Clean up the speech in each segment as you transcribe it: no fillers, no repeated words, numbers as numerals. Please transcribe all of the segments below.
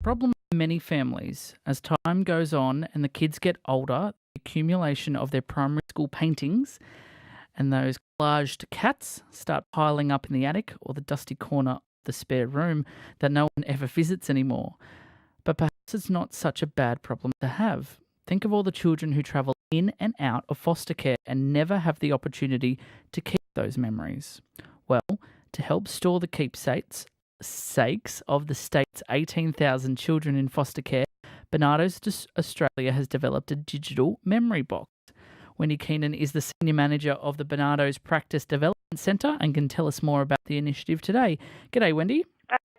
problem for many families. As time goes on and the kids get older, the accumulation of their primary school paintings and those collaged cats start piling up in the attic or the dusty corner of the spare room that no one ever visits anymore. But perhaps it's not such a bad problem to have. Think of all the children who travel in and out of foster care and never have the opportunity to keep those memories. Well, to help store the keepsakes of the state's 18,000 children in foster care, Barnardos Australia has developed a digital memory box. Wendi Keenen is the Senior Manager of the Barnardos Practice Development Centre and can tell us more about the initiative today. G'day, Wendi.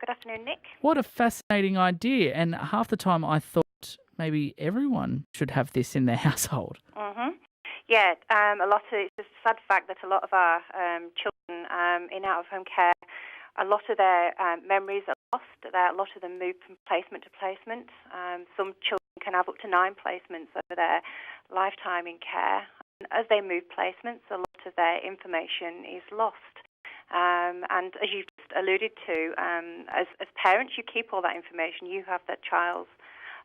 Good afternoon, Nick. What a fascinating idea. And half the time I thought maybe everyone should have this in their household. Mm-hmm. Yeah, it's a sad fact that a lot of our children in out-of-home care, a lot of their memories are lost. A lot of them move from placement to placement. Some children can have up to 9 placements over their lifetime in care. And as they move placements, a lot of their information is lost. And as you've just alluded to, as parents, you keep all that information. You have that child's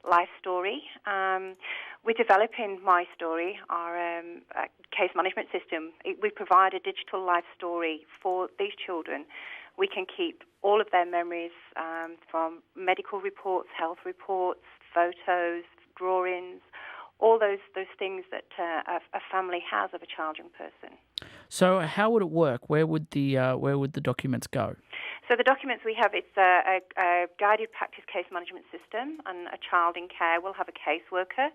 life story. We're developing MyStory, our case management system. We provide a digital life story for these children. We can keep all of their memories from medical reports, health reports, photos, drawings, all those things that a family has of a child, young person. So how would it work? Where would the documents go? So the documents we have, it's a guided practice case management system, and a child in care will have a caseworker,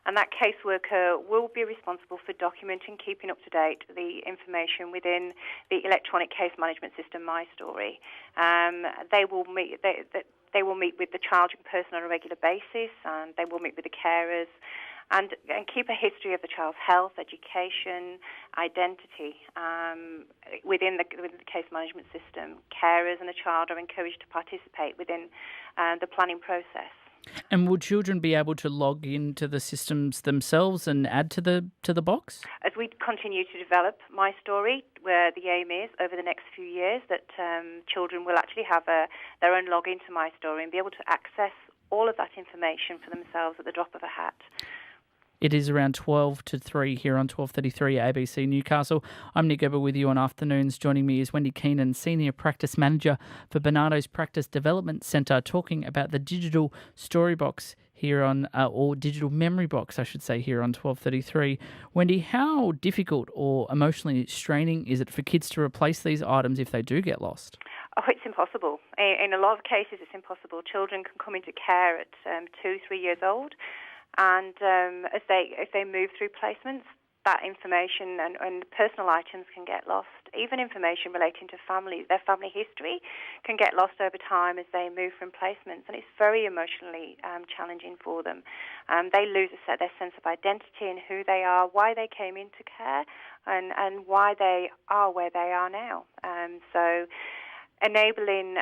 and that caseworker will be responsible for documenting, keeping up to date the information within the electronic case management system, MyStory. They will meet with the child in person on a regular basis, and they will meet with the carers, and keep a history of the child's health, education, identity within the case management system. Carers and the child are encouraged to participate within the planning process. And will children be able to log into the systems themselves and add to the box? As we continue to develop MyStory, where the aim is over the next few years that children will actually have their own login to MyStory and be able to access all of that information for themselves at the drop of a hat. It is around 12 to 3 here on 12:33 ABC Newcastle. I'm Nick Eber with you on Afternoons. Joining me is Wendi Keenen, Senior Practice Manager for Barnardos Practice Development Centre, talking about the digital storybox here on, or digital memory box, I should say, here on 12:33. Wendi, how difficult or emotionally straining is it for kids to replace these items if they do get lost? Oh, it's impossible. In a lot of cases, it's impossible. Children can come into care at 2-3 years old. And as they move through placements, that information and personal items can get lost. Even information relating to their family history can get lost over time as they move from placements, and it's very emotionally challenging for them. They lose their sense of identity and who they are, why they came into care, and why they are where they are now. So enabling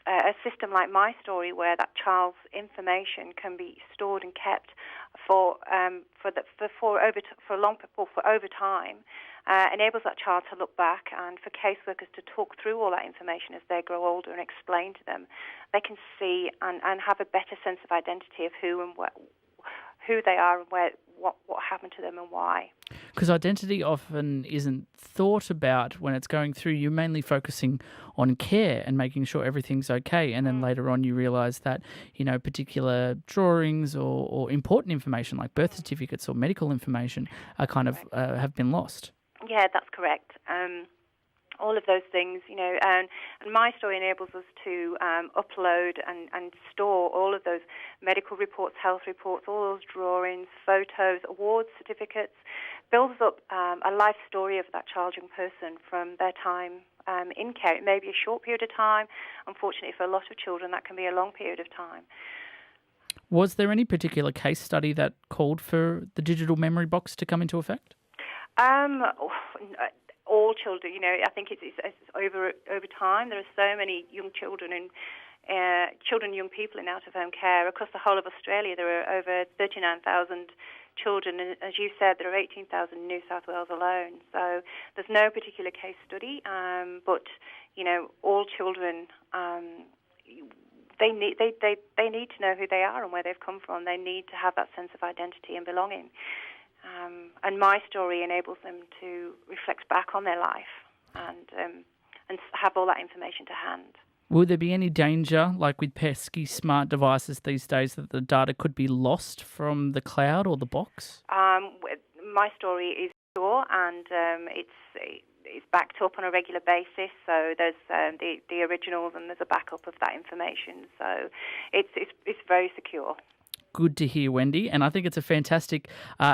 a system like MyStory, where that child's information can be stored and kept for over time, enables that child to look back, and for caseworkers to talk through all that information as they grow older and explain to them. They can see and have a better sense of identity of who they are and what happened to them and why. Because identity often isn't thought about when it's going through. You're mainly focusing on care and making sure everything's okay, and then later on you realise that, particular drawings or important information like birth certificates or medical information are kind of have been lost. Yeah, that's correct. All of those things, and MyStory enables us to upload and store all of those medical reports, health reports, all those drawings, photos, awards, certificates, builds up a life story of that child, young person from their time in care. It may be a short period of time. Unfortunately, for a lot of children, that can be a long period of time. Was there any particular case study that called for the digital memory box to come into effect? All children, I think it's over time. There are so many young children and young people in out-of-home care. Across the whole of Australia, there are over 39,000 children, and as you said, there are 18,000 in New South Wales alone. So there's no particular case study, but all children they need to know who they are and where they've come from. They need to have that sense of identity and belonging. And MyStory enables them to reflect back on their life and have all that information to hand. Will there be any danger, like with pesky smart devices these days, that the data could be lost from the cloud or the box? MyStory is secure and it's backed up on a regular basis. So there's the originals and there's a backup of that information. So it's very secure. Good to hear, Wendi. And I think it's a fantastic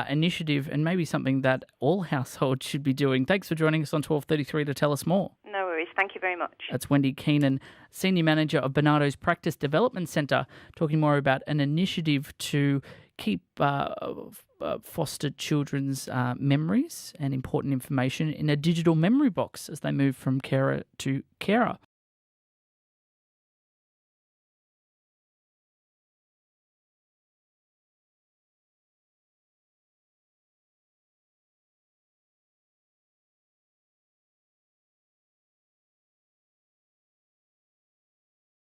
initiative and maybe something that all households should be doing. Thanks for joining us on 1233 to tell us more. No worries. Thank you very much. That's Wendi Keenen, Senior Manager of Barnardos Practice Development Centre, talking more about an initiative to keep fostered children's memories and important information in a digital memory box as they move from carer to carer.